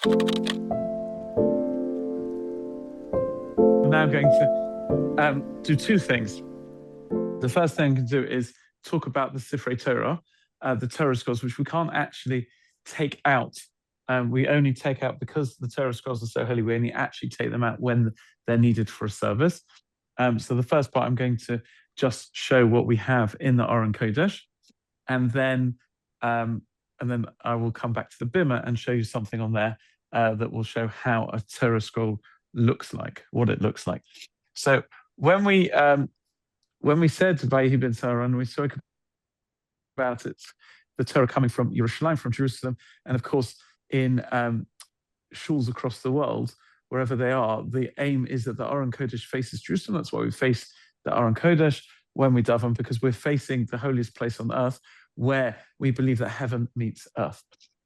I'm now going to do two things. The first thing I can do is talk about the Sifrei Torah, the Torah scrolls, which we can't actually take out. We only take out, because the Torah scrolls are so holy, we only actually take them out when they're needed for a service. So the first part, I'm going to just show what we have in the Aron Kodesh, and then I will come back to the Bima and show you something on there that will show how a Torah scroll looks like, what it looks like. So when we said Vayihi ben Saran, we spoke about it, the Torah coming from Yerushalayim, from Jerusalem, and of course in shuls across the world, wherever they are, the aim is that the Aron Kodesh faces Jerusalem. That's why we face the Aron Kodesh when we daven, because we're facing the holiest place on earth, where we believe that heaven meets earth.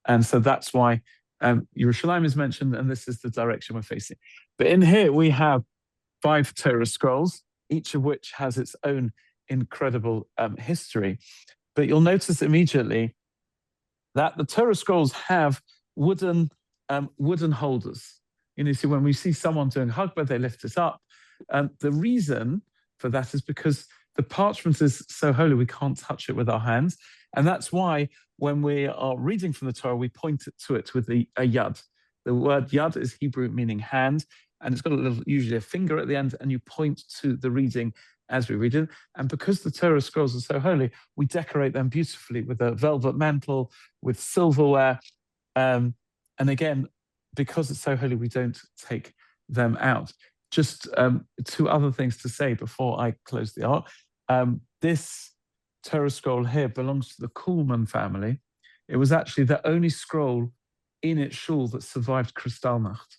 And so that's why Yerushalayim is mentioned, and this is the direction we're facing. But in here we have 5 Torah scrolls, each of which has its own incredible history. But you'll notice immediately that the Torah scrolls have wooden holders. You see, when we see someone doing Hagbah, they lift it up. The reason for that is because the parchment is so holy, we can't touch it with our hands. And that's why when we are reading from the Torah, we point to it with a yad. The word yad is Hebrew meaning hand, and it's got usually a finger at the end, and you point to the reading as we read it. And because the Torah scrolls are so holy, we decorate them beautifully with a velvet mantle, with silverware. And again, because it's so holy, we don't take them out. Just 2 other things to say before I close the ark. This Torah scroll here belongs to the Kuhlman family. It was actually the only scroll in its shul that survived Kristallnacht.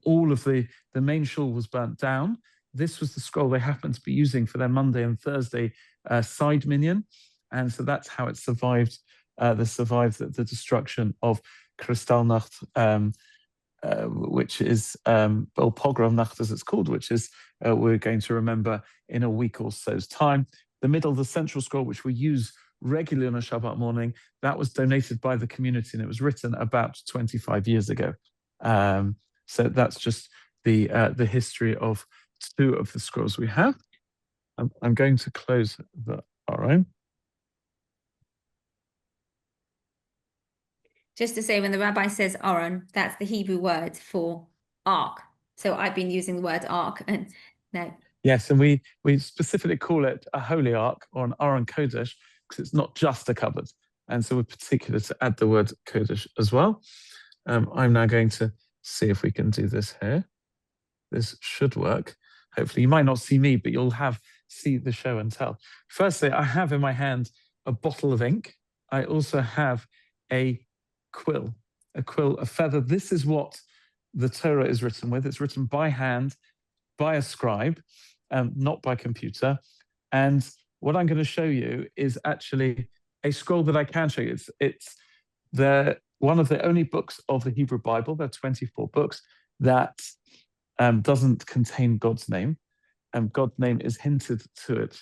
All of the main shul was burnt down. This was the scroll they happened to be using for their Monday and Thursday side minyan. And so that's how it survived. The destruction of Kristallnacht, which is, or Pogromnacht as it's called, which is we're going to remember in a week or so's time. The middle, the central scroll, which we use regularly on a Shabbat morning, that was donated by the community, and it was written about 25 years ago. So that's just the history of 2 of the scrolls we have. I'm going to close the Aron. Just to say, when the rabbi says Aron, that's the Hebrew word for ark. So I've been using the word ark, and no. Yes, and we specifically call it a holy ark or an Aron Kodesh, because it's not just a cupboard. And so we're particular to add the word Kodesh as well. I'm now going to see if we can do this here. This should work. Hopefully, you might not see me, but you'll see the show and tell. Firstly, I have in my hand a bottle of ink. I also have a quill, a feather. This is what the Torah is written with. It's written by hand, by a scribe, not by computer. And what I'm going to show you is actually a scroll that I can show you. It's one of the only books of the Hebrew Bible. There are 24 books that doesn't contain God's name. God's name is hinted to it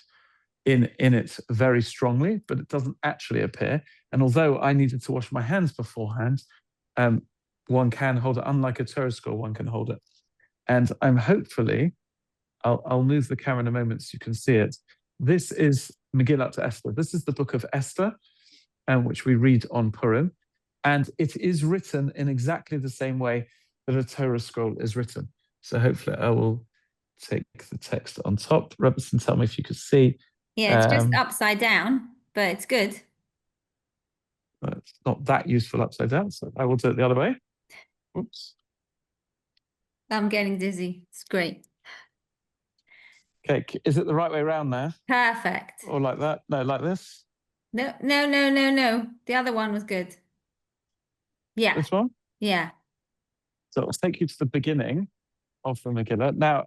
in it very strongly, but it doesn't actually appear. And although I needed to wash my hands beforehand, one can hold it. Unlike a Torah scroll, one can hold it. And I'm hopefully, I'll move the camera in a moment so you can see it. This is Megillat Esther. This is the book of Esther, which we read on Purim. And it is written in exactly the same way that a Torah scroll is written. So hopefully I will take the text on top. Robertson, tell me if you could see. Yeah, it's just upside down, but it's good. It's not that useful upside down, so I will do it the other way. Oops. I'm getting dizzy. It's great. Okay, is it the right way around now? Perfect. Or like that? No, like this? No. The other one was good. Yeah. This one? Yeah. So I'll take you to the beginning of the Megillah. Now,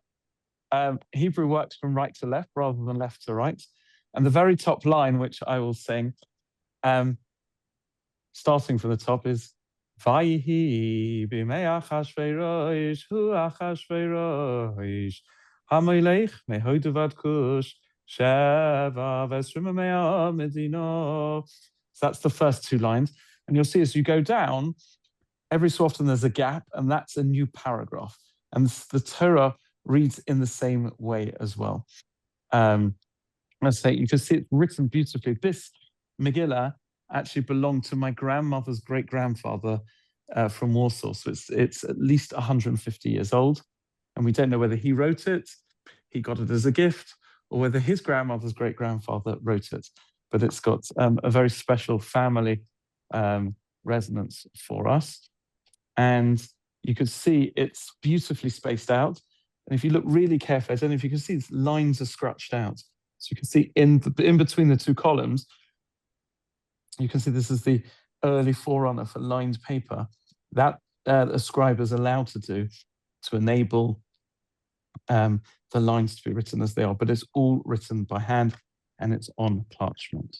Hebrew works from right to left rather than left to right. And the very top line, which I will sing, starting from the top, is Vayihi b'mei Achashverosh hu Achashverosh hamelech mehodu vad kush sheva v'esrim medino. So that's the first 2 lines. And you'll see as you go down, every so often there's a gap, and that's a new paragraph. And the Torah reads in the same way as well. I say, you can see it's written beautifully. This Megillah actually belonged to my grandmother's great-grandfather from Warsaw. So it's at least 150 years old. And we don't know whether he wrote it, he got it as a gift, or whether his grandmother's great-grandfather wrote it. But it's got a very special family resonance for us. And you could see it's beautifully spaced out. And if you look really carefully, I don't know if you can see, these lines are scratched out. So you can see in between the two columns, you can see this is the early forerunner for lined paper. That a scribe is allowed to do to enable the lines to be written as they are, but it's all written by hand and it's on parchment.